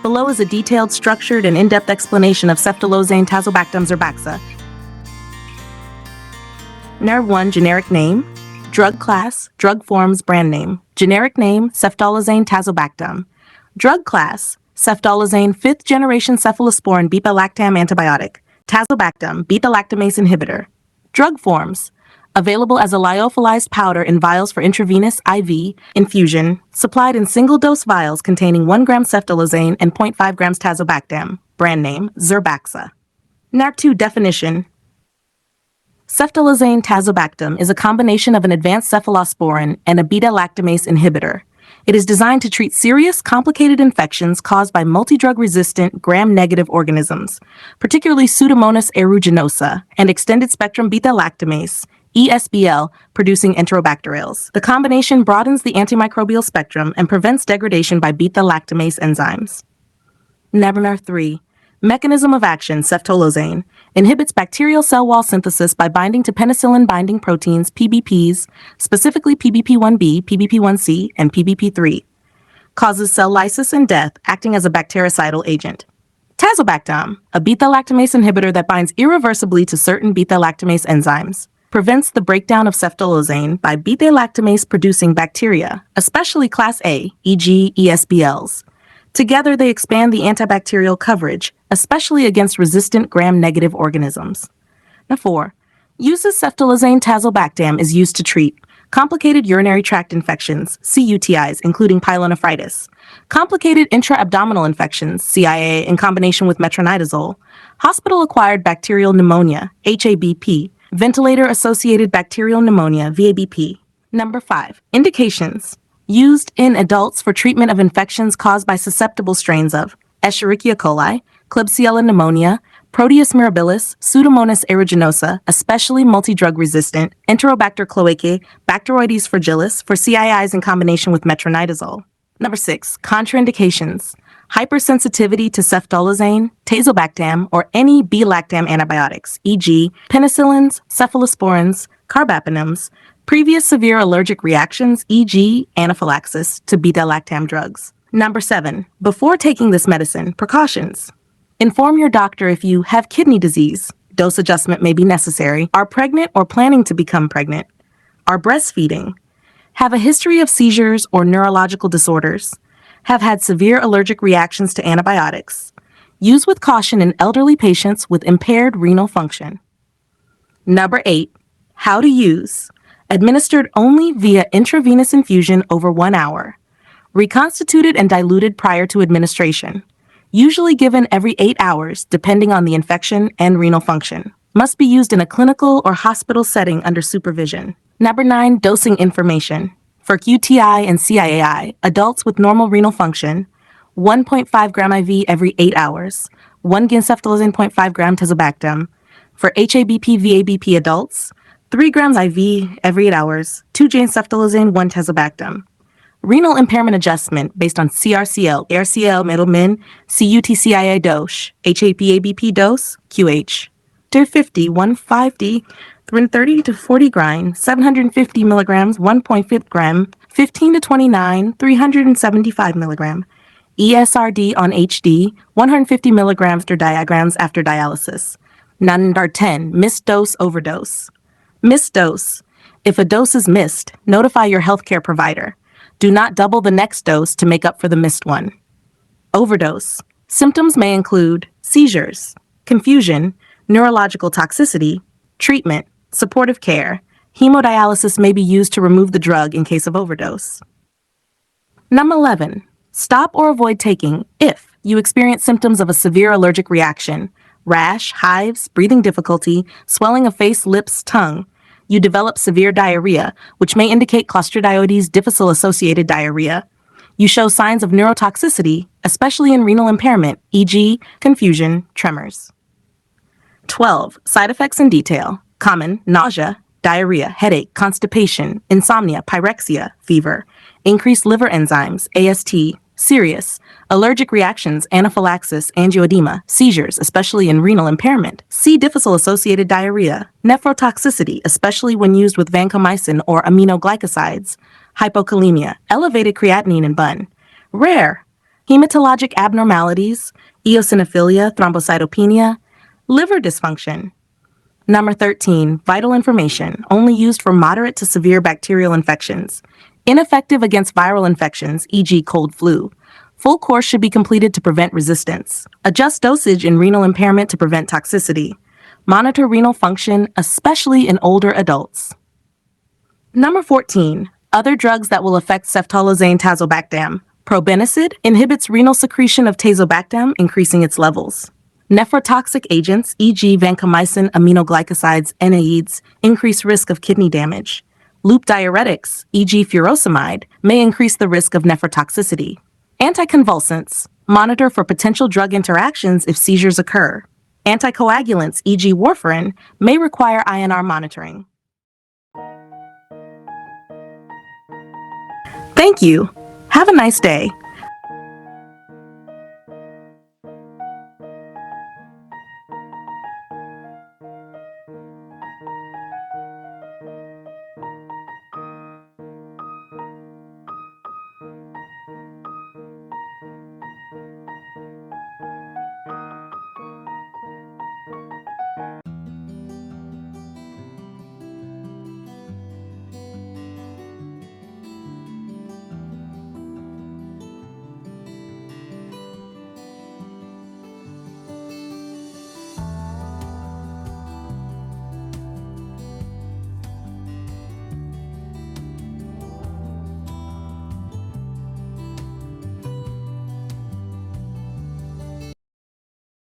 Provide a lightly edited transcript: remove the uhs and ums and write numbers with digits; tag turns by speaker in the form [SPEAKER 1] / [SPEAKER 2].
[SPEAKER 1] Below is a detailed, structured, and in-depth explanation of Ceftolozane, Tazobactam, Zerbaxa. Nerve 1, generic name. Drug class, drug forms, brand name. Generic name, Ceftolozane, Tazobactam. Drug class, Ceftolozane, 5th generation cephalosporin β-lactam antibiotic. Tazobactam, β-lactamase inhibitor. Drug forms, available as a lyophilized powder in vials for intravenous IV infusion, supplied in single-dose vials containing 1 gram ceftolozane and 0.5 grams tazobactam. Brand name, Zerbaxa. NAR2 definition. Ceftolozane tazobactam is a combination of an advanced cephalosporin and a beta-lactamase inhibitor. It is designed to treat serious, complicated infections caused by multi-drug-resistant, gram-negative organisms, particularly Pseudomonas aeruginosa and extended-spectrum beta-lactamase, ESBL, producing enterobacterials. The combination broadens the antimicrobial spectrum and prevents degradation by beta-lactamase enzymes. NAR3. Mechanism of action, ceftolozane, inhibits bacterial cell wall synthesis by binding to penicillin-binding proteins, PBPs, specifically PBP1B, PBP1C, and PBP3. Causes cell lysis and death, acting as a bactericidal agent. Tazobactam, a beta-lactamase inhibitor that binds irreversibly to certain beta-lactamase enzymes. Prevents the breakdown of ceftolozane by beta-lactamase-producing bacteria, especially class A, e.g. ESBLs. Together, they expand the antibacterial coverage, especially against resistant gram-negative organisms. NAR4. Uses ceftolozane tazobactam is used to treat complicated urinary tract infections, CUTIs, including pyelonephritis, complicated intra-abdominal infections, CIA, in combination with metronidazole, hospital-acquired bacterial pneumonia, HABP, ventilator-associated bacterial pneumonia, VABP. Number 5. Indications. Used in adults for treatment of infections caused by susceptible strains of Escherichia coli, Klebsiella pneumonia, Proteus mirabilis, Pseudomonas aeruginosa, especially multi-drug resistant, Enterobacter cloacae, Bacteroides fragilis for CIIs in combination with metronidazole. Number 6. Contraindications. Hypersensitivity to ceftolozane, tazobactam, or any β-lactam antibiotics, e.g. penicillins, cephalosporins, carbapenems, previous severe allergic reactions, e.g. anaphylaxis, to beta-lactam drugs. Number 7. Before taking this medicine, precautions. Inform your doctor if you have kidney disease. Dose adjustment may be necessary. Are pregnant or planning to become pregnant. Are breastfeeding. Have a history of seizures or neurological disorders. Have had severe allergic reactions to antibiotics. Use with caution in elderly patients with impaired renal function. Number 8. How to use. Administered only via intravenous infusion over 1 hour. Reconstituted and diluted prior to administration. Usually given every 8 hours, depending on the infection and renal function. Must be used in a clinical or hospital setting under supervision. Number 9. Dosing information. For QTI and CIAI, adults with normal renal function, 1.5 gram IV every 8 hours, 1 gin ceftolozane 0.5 gram tazobactam. For HABP VABP adults, 3 grams IV every 8 hours, 2 Jane ceftolozane, 1 tazobactam. Renal impairment adjustment based on CRCL, RCL, middleman, CUTCIA dose, HAPABP dose, QH. 250, 150, 30 to 40 grind, 750 milligrams, 1.5 gram, 15 to 29, 375 milligram. ESRD on HD, 150 milligrams after diagrams after dialysis. Number 10, missed dose, overdose. Missed dose. If a dose is missed, notify your healthcare provider. Do not double the next dose to make up for the missed one. Overdose. Symptoms may include seizures, confusion, neurological toxicity, treatment, supportive care. Hemodialysis may be used to remove the drug in case of overdose. Number 11. Stop or avoid taking if you experience symptoms of a severe allergic reaction, rash, hives, breathing difficulty, swelling of face, lips, tongue. You develop severe diarrhea, which may indicate Clostridioides difficile-associated diarrhea. You show signs of neurotoxicity, especially in renal impairment, e.g., confusion, tremors. 12. Side effects in detail. Common, nausea, diarrhea, headache, constipation, insomnia, pyrexia, fever, increased liver enzymes, AST, serious, allergic reactions, anaphylaxis, angioedema, seizures, especially in renal impairment, C. difficile-associated diarrhea, nephrotoxicity, especially when used with vancomycin or aminoglycosides, hypokalemia, elevated creatinine in bun, rare, hematologic abnormalities, eosinophilia, thrombocytopenia, liver dysfunction. Number 13, vital information, only used for moderate to severe bacterial infections. Ineffective against viral infections, e.g. cold flu. Full course should be completed to prevent resistance. Adjust dosage in renal impairment to prevent toxicity. Monitor renal function, especially in older adults. Number 14, other drugs that will affect ceftolozane tazobactam. Probenecid inhibits renal secretion of tazobactam, increasing its levels. Nephrotoxic agents, e.g. vancomycin aminoglycosides, NSAIDs, increase risk of kidney damage. Loop diuretics, e.g. furosemide, may increase the risk of nephrotoxicity. Anticonvulsants, monitor for potential drug interactions if seizures occur. Anticoagulants, e.g. warfarin, may require INR monitoring. Thank you. Have a nice day.